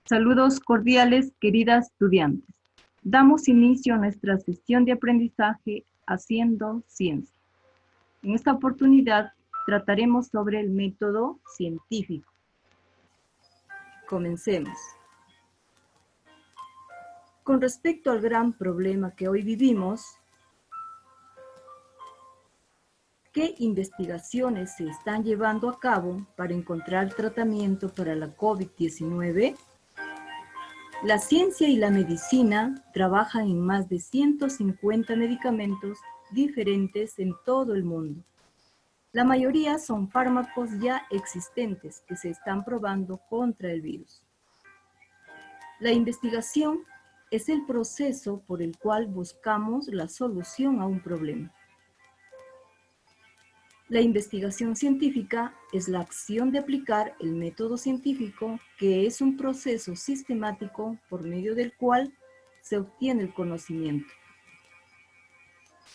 Saludos cordiales, queridas estudiantes. Damos inicio a nuestra sesión de aprendizaje Haciendo Ciencia. En esta oportunidad trataremos sobre el método científico. Comencemos. Con respecto al gran problema que hoy vivimos, ¿qué investigaciones se están llevando a cabo para encontrar tratamiento para la COVID-19? La ciencia y la medicina trabajan en más de 150 medicamentos diferentes en todo el mundo. La mayoría son fármacos ya existentes que se están probando contra el virus. La investigación es el proceso por el cual buscamos la solución a un problema. La investigación científica es la acción de aplicar el método científico, que es un proceso sistemático por medio del cual se obtiene el conocimiento.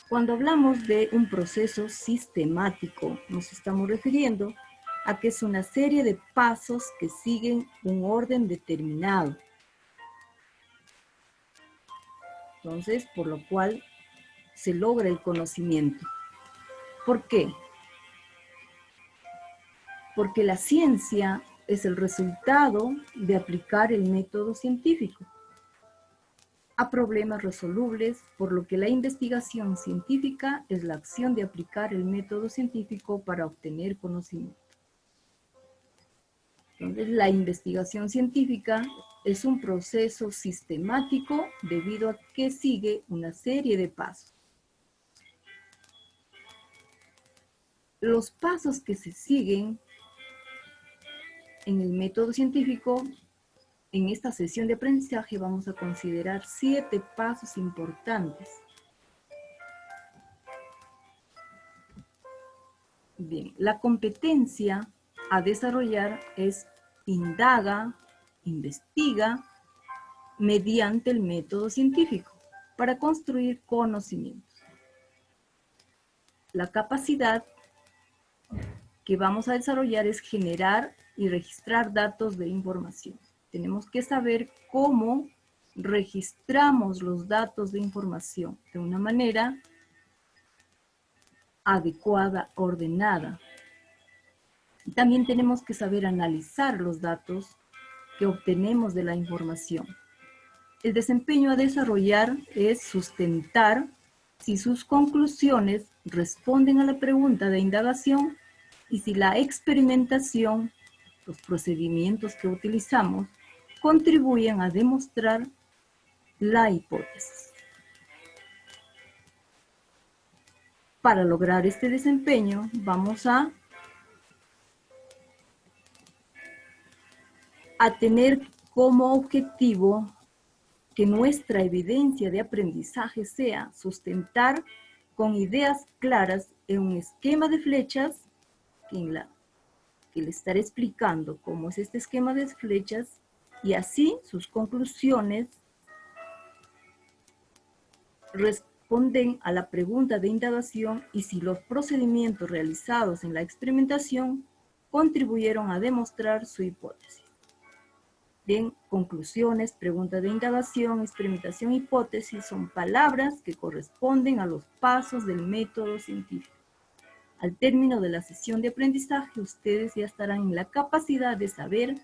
Cuando hablamos de un proceso sistemático, nos estamos refiriendo a que es una serie de pasos que siguen un orden determinado. Entonces, por lo cual se logra el conocimiento. ¿Por qué? Porque la ciencia es el resultado de aplicar el método científico a problemas resolubles, por lo que la investigación científica es la acción de aplicar el método científico para obtener conocimiento. Entonces, la investigación científica es un proceso sistemático debido a que sigue una serie de pasos. Los pasos que se siguen en el método científico, en esta sesión de aprendizaje vamos a considerar 7 pasos importantes. Bien, la competencia a desarrollar es indaga, investiga, mediante el método científico, para construir conocimientos. La capacidad que vamos a desarrollar es generar y registrar datos de información. Tenemos que saber cómo registramos los datos de información de una manera adecuada, ordenada. También tenemos que saber analizar los datos que obtenemos de la información. El desempeño a desarrollar es sustentar si sus conclusiones responden a la pregunta de indagación y si la experimentación, los procedimientos que utilizamos, contribuyen a demostrar la hipótesis. Para lograr este desempeño, vamos a tener como objetivo que nuestra evidencia de aprendizaje sea sustentar con ideas claras en un esquema de flechas que le estaré explicando cómo es este esquema de flechas, y así sus conclusiones responden a la pregunta de indagación y si los procedimientos realizados en la experimentación contribuyeron a demostrar su hipótesis. Bien, conclusiones, pregunta de indagación, experimentación, hipótesis son palabras que corresponden a los pasos del método científico. Al término de la sesión de aprendizaje, ustedes ya estarán en la capacidad de saber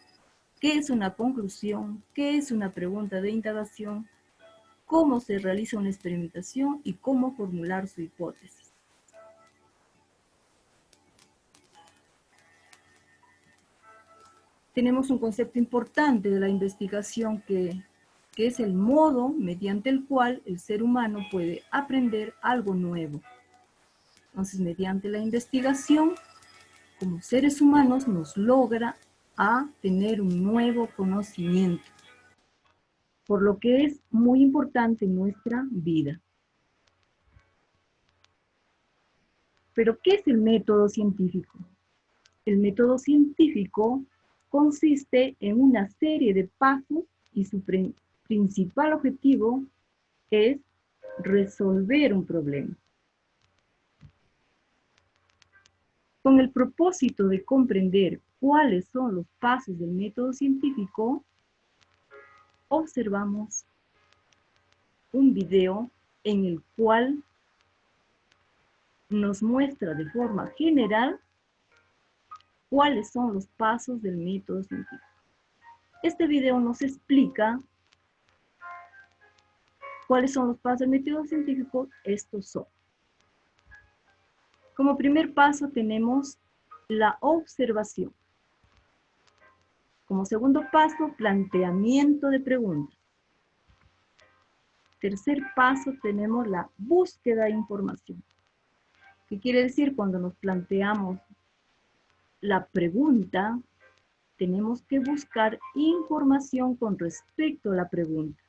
qué es una conclusión, qué es una pregunta de indagación, cómo se realiza una experimentación y cómo formular su hipótesis. Tenemos un concepto importante de la investigación que es el modo mediante el cual el ser humano puede aprender algo nuevo. Entonces, mediante la investigación, como seres humanos, nos logra a tener un nuevo conocimiento, por lo que es muy importante en nuestra vida. ¿Pero qué es el método científico? El método científico consiste en una serie de pasos y su principal objetivo es resolver un problema. Con el propósito de comprender cuáles son los pasos del método científico, observamos un video en el cual nos muestra de forma general cuáles son los pasos del método científico. Este video nos explica cuáles son los pasos del método científico. Estos son. Como primer paso tenemos la observación. Como segundo paso, planteamiento de preguntas. Tercer paso tenemos la búsqueda de información. ¿Qué quiere decir? Cuando nos planteamos la pregunta, tenemos que buscar información con respecto a la pregunta.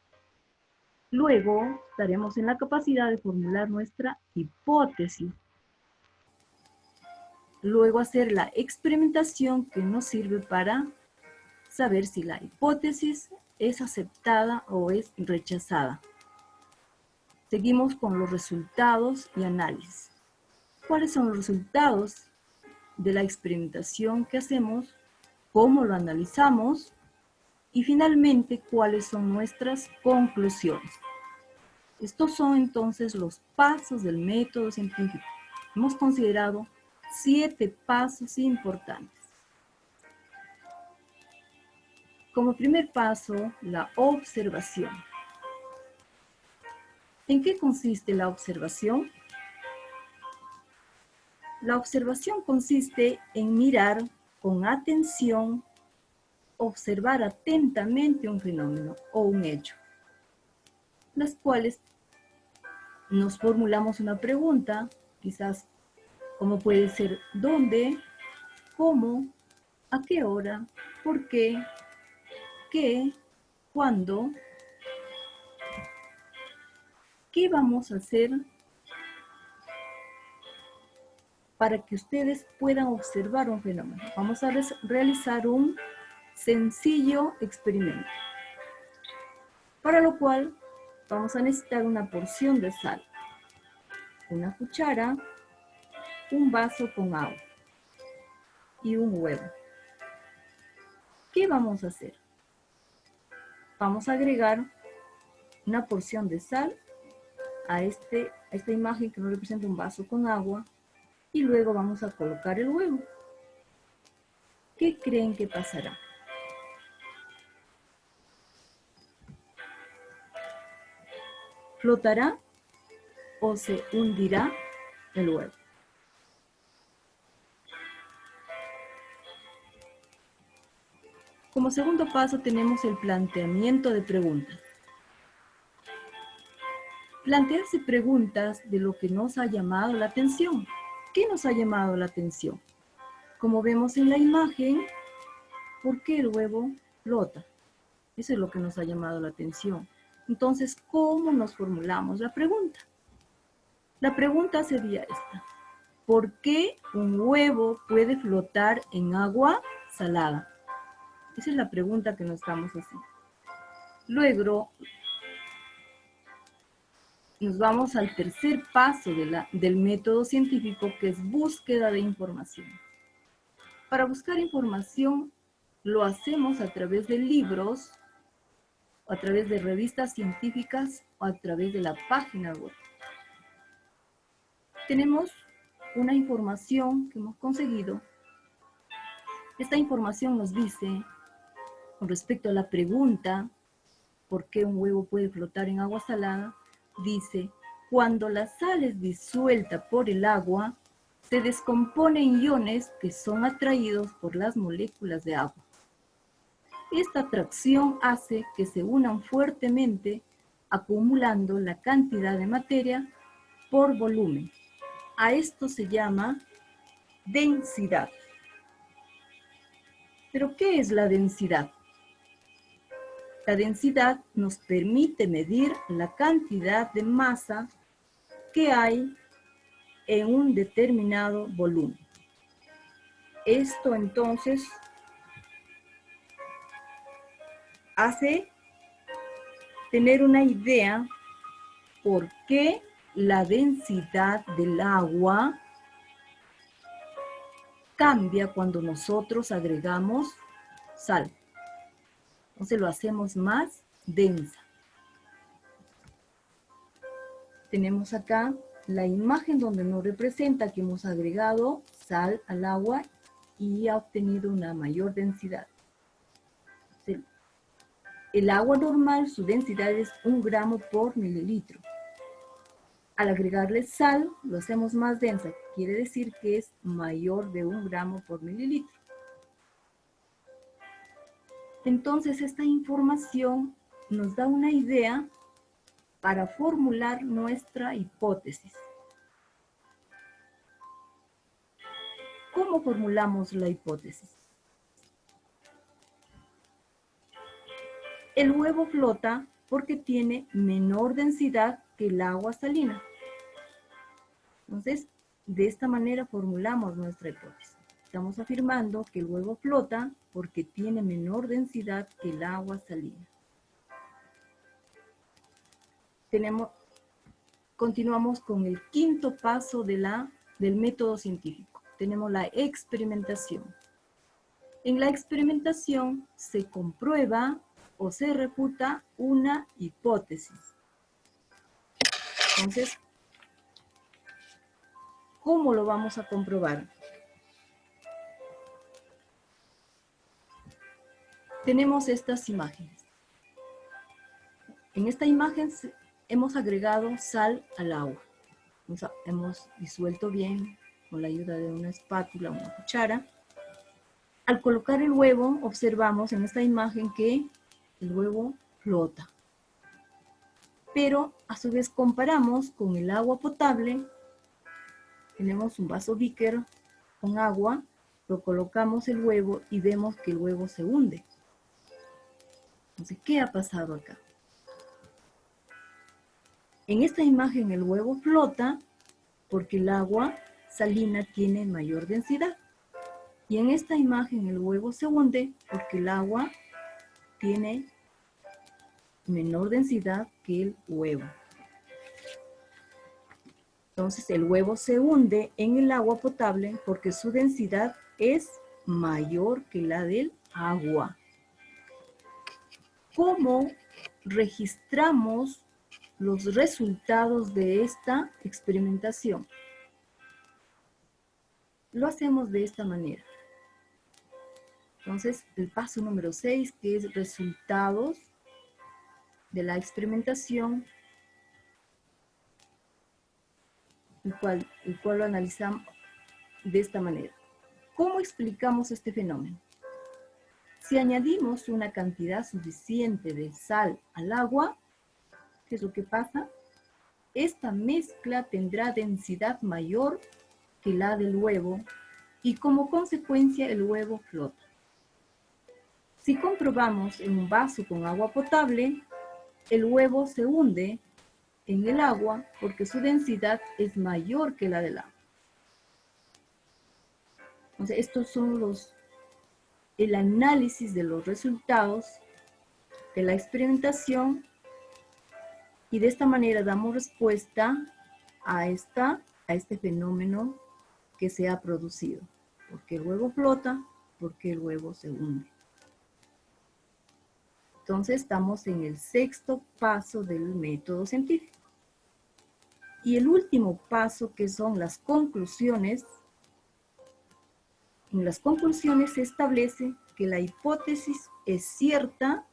Luego, estaremos en la capacidad de formular nuestra hipótesis. Luego, hacer la experimentación que nos sirve para saber si la hipótesis es aceptada o es rechazada. Seguimos con los resultados y análisis. ¿Cuáles son los resultados de la experimentación que hacemos? ¿Cómo lo analizamos? Y finalmente, ¿cuáles son nuestras conclusiones? Estos son entonces los pasos del método científico. Hemos considerado 7 pasos importantes. Como primer paso, la observación. ¿En qué consiste la observación? La observación consiste en mirar con atención, observar atentamente un fenómeno o un hecho, las cuales nos formulamos una pregunta, quizás como puede ser ¿dónde?, ¿cómo?, ¿a qué hora?, ¿por qué?, ¿qué?, ¿cuándo?, ¿qué vamos a hacer para que ustedes puedan observar un fenómeno? Vamos a realizar un sencillo experimento, para lo cual vamos a necesitar una porción de sal, una cuchara, un vaso con agua y un huevo. ¿Qué vamos a hacer? Vamos a agregar una porción de sal a esta imagen que nos representa un vaso con agua y luego vamos a colocar el huevo. ¿Qué creen que pasará? ¿Flotará o se hundirá el huevo? Como segundo paso tenemos el planteamiento de preguntas. Plantearse preguntas de lo que nos ha llamado la atención. ¿Qué nos ha llamado la atención? Como vemos en la imagen, ¿por qué el huevo flota? Eso es lo que nos ha llamado la atención. Entonces, ¿cómo nos formulamos la pregunta? La pregunta sería esta. ¿Por qué un huevo puede flotar en agua salada? Esa es la pregunta que nos estamos haciendo. Luego, nos vamos al tercer paso del método científico, que es búsqueda de información. Para buscar información, lo hacemos a través de libros, a través de revistas científicas o a través de la página web. Tenemos una información que hemos conseguido. Esta información nos dice, con respecto a la pregunta, ¿por qué un huevo puede flotar en agua salada? Dice, cuando la sal es disuelta por el agua, se descompone en iones que son atraídos por las moléculas de agua. Esta atracción hace que se unan fuertemente, acumulando la cantidad de materia por volumen. A esto se llama densidad. ¿Pero qué es la densidad? La densidad nos permite medir la cantidad de masa que hay en un determinado volumen. Esto entonces hace tener una idea por qué la densidad del agua cambia cuando nosotros agregamos sal. Entonces lo hacemos más densa. Tenemos acá la imagen donde nos representa que hemos agregado sal al agua y ha obtenido una mayor densidad. El agua normal, su densidad es 1 gramo por mililitro. Al agregarle sal, lo hacemos más densa, quiere decir que es mayor de 1 gramo por mililitro. Entonces, esta información nos da una idea para formular nuestra hipótesis. ¿Cómo formulamos la hipótesis? El huevo flota porque tiene menor densidad que el agua salina. Entonces, de esta manera formulamos nuestra hipótesis. Estamos afirmando que el huevo flota porque tiene menor densidad que el agua salina. Continuamos con el quinto paso del método científico. Tenemos la experimentación. En la experimentación se comprueba o se refuta una hipótesis. Entonces, ¿cómo lo vamos a comprobar? Tenemos estas imágenes. En esta imagen hemos agregado sal al agua. Hemos disuelto bien con la ayuda de una espátula o una cuchara. Al colocar el huevo, observamos en esta imagen que el huevo flota. Pero a su vez comparamos con el agua potable. Tenemos un vaso beaker con agua, lo colocamos el huevo y vemos que el huevo se hunde. Entonces, ¿qué ha pasado acá? En esta imagen el huevo flota porque el agua salina tiene mayor densidad. Y en esta imagen el huevo se hunde porque el agua tiene menor densidad que el huevo. Entonces el huevo se hunde en el agua potable porque su densidad es mayor que la del agua. ¿Cómo registramos los resultados de esta experimentación? Lo hacemos de esta manera. Entonces, el paso número 6, que es resultados de la experimentación, el cual lo analizamos de esta manera. ¿Cómo explicamos este fenómeno? Si añadimos una cantidad suficiente de sal al agua, ¿qué es lo que pasa? Esta mezcla tendrá densidad mayor que la del huevo y como consecuencia el huevo flota. Si comprobamos en un vaso con agua potable, el huevo se hunde en el agua porque su densidad es mayor que la del agua. Entonces, estos son el análisis de los resultados de la experimentación y de esta manera damos respuesta a este fenómeno que se ha producido. ¿Por qué el huevo flota? ¿Por qué el huevo se hunde? Entonces estamos en el sexto paso del método científico. Y el último paso, que son las conclusiones. En las conclusiones se establece que la hipótesis es cierta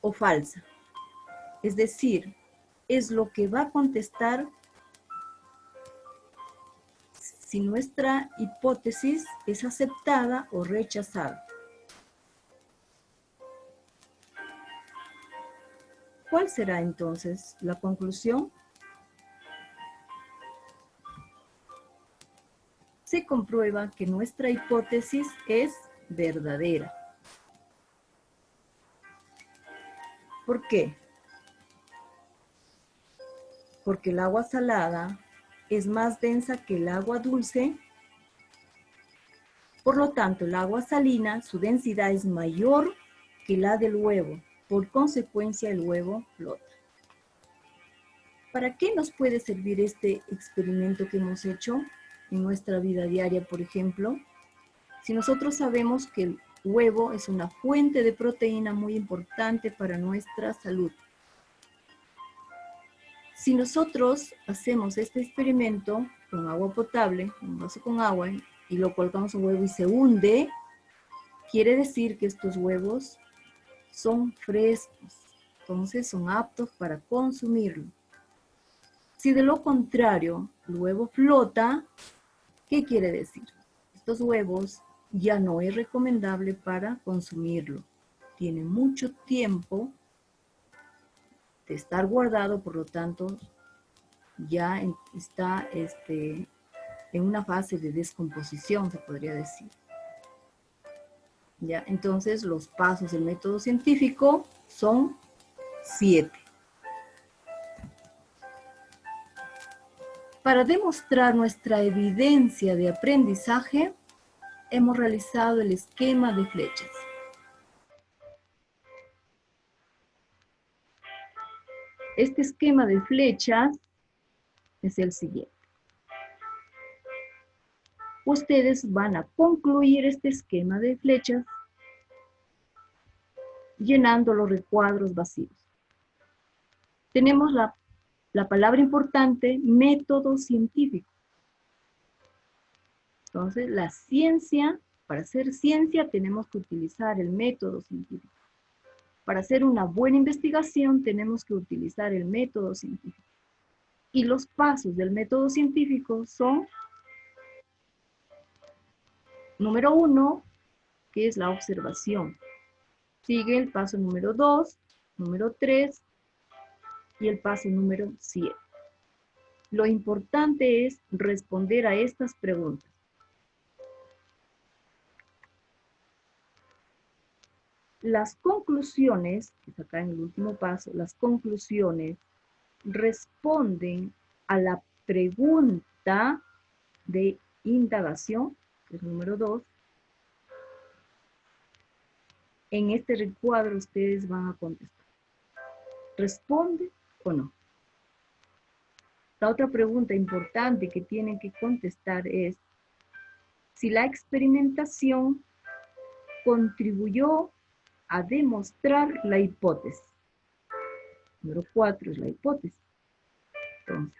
o falsa. Es decir, es lo que va a contestar si nuestra hipótesis es aceptada o rechazada. ¿Cuál será entonces la conclusión? Se comprueba que nuestra hipótesis es verdadera. ¿Por qué? Porque el agua salada es más densa que el agua dulce. Por lo tanto, el agua salina, su densidad es mayor que la del huevo. Por consecuencia, el huevo flota. ¿Para qué nos puede servir este experimento que hemos hecho en nuestra vida diaria, por ejemplo? Si nosotros sabemos que huevo es una fuente de proteína muy importante para nuestra salud. Si nosotros hacemos este experimento con agua potable, un vaso con agua, y lo colocamos un huevo y se hunde, quiere decir que estos huevos son frescos, entonces son aptos para consumirlo. Si de lo contrario el huevo flota, ¿qué quiere decir? Estos huevos ya no es recomendable para consumirlo. Tiene mucho tiempo de estar guardado, por lo tanto ya está en una fase de descomposición, se podría decir. ¿Ya? Entonces los pasos del método científico son 7. Para demostrar nuestra evidencia de aprendizaje, hemos realizado el esquema de flechas. Este esquema de flechas es el siguiente. Ustedes van a concluir este esquema de flechas llenando los recuadros vacíos. Tenemos la palabra importante, método científico. Entonces, la ciencia, para hacer ciencia tenemos que utilizar el método científico. Para hacer una buena investigación tenemos que utilizar el método científico. Y los pasos del método científico son, número 1, que es la observación. Sigue el paso número 2, número 3 y el paso número 7. Lo importante es responder a estas preguntas. Las conclusiones, que es acá en el último paso, las conclusiones responden a la pregunta de indagación, que es número 2. En este recuadro ustedes van a contestar. ¿Responde o no? La otra pregunta importante que tienen que contestar es si la experimentación contribuyó a demostrar la hipótesis. Número 4 es la hipótesis. Entonces,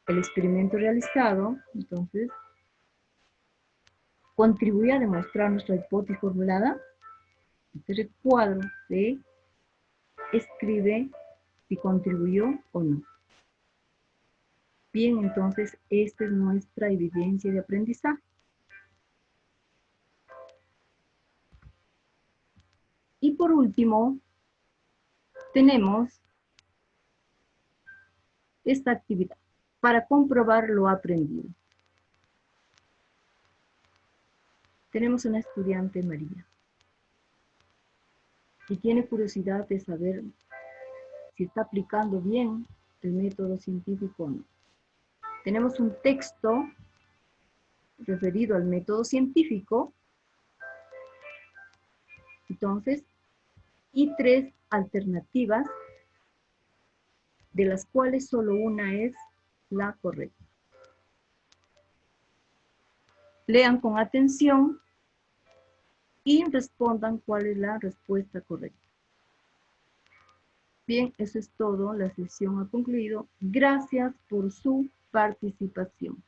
el experimento realizado, entonces, contribuye a demostrar nuestra hipótesis formulada. Este recuadro se escribe si contribuyó o no. Bien, entonces, esta es nuestra evidencia de aprendizaje. Y por último, tenemos esta actividad para comprobar lo aprendido. Tenemos una estudiante, María, y tiene curiosidad de saber si está aplicando bien el método científico o no. Tenemos un texto referido al método científico, entonces, y 3 alternativas, de las cuales solo una es la correcta. Lean con atención y respondan cuál es la respuesta correcta. Bien, eso es todo. La sesión ha concluido. Gracias por su participación.